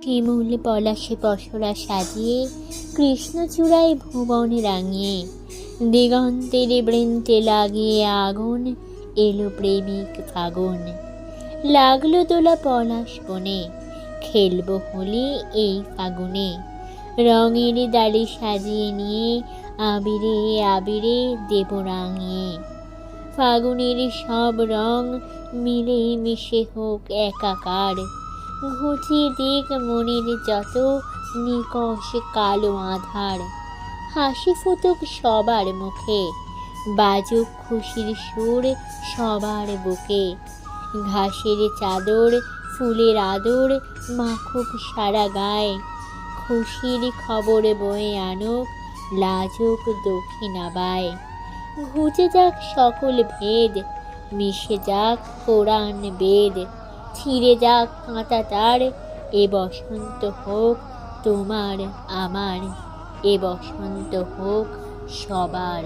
শিমুল পলাশে পসরা সাজিয়ে, কৃষ্ণচূড়ায় ভুবন রাঙিয়ে, দিগন্তের বৃন্তে লাগিয়ে আগুন, এলো প্রেমিক ফাগুন। লাগলো দোলা পলাশ বনে, খেলবো হোলি এই ফাগুনে। রঙের ডালি সাজিয়ে নিয়ে, আবিরে আবিরে দেব রাঙিয়ে। ফাগুনের সব রং মিলে মিশে হোক একাকার, ঘুচিয়ে দিক মনের যত নিকষ কালো আধার। হাসি ফুটুক সবার মুখে, বাজুক খুশির সুর সবার বুকে। ঘাসের চাদর ফুলের আদর মাখুক সারা গায়ে, খুশির খবর বয়ে আনুক লাজুক দক্ষিণাবায়। ঘুচে যাক সকল ভেদ, মিশে যাক কোরআন বেদ, ছিঁড়ে যাক কাঁটা তার, এ বসন্ত হোক তোমার আমার, এ বসন্ত হোক সবার।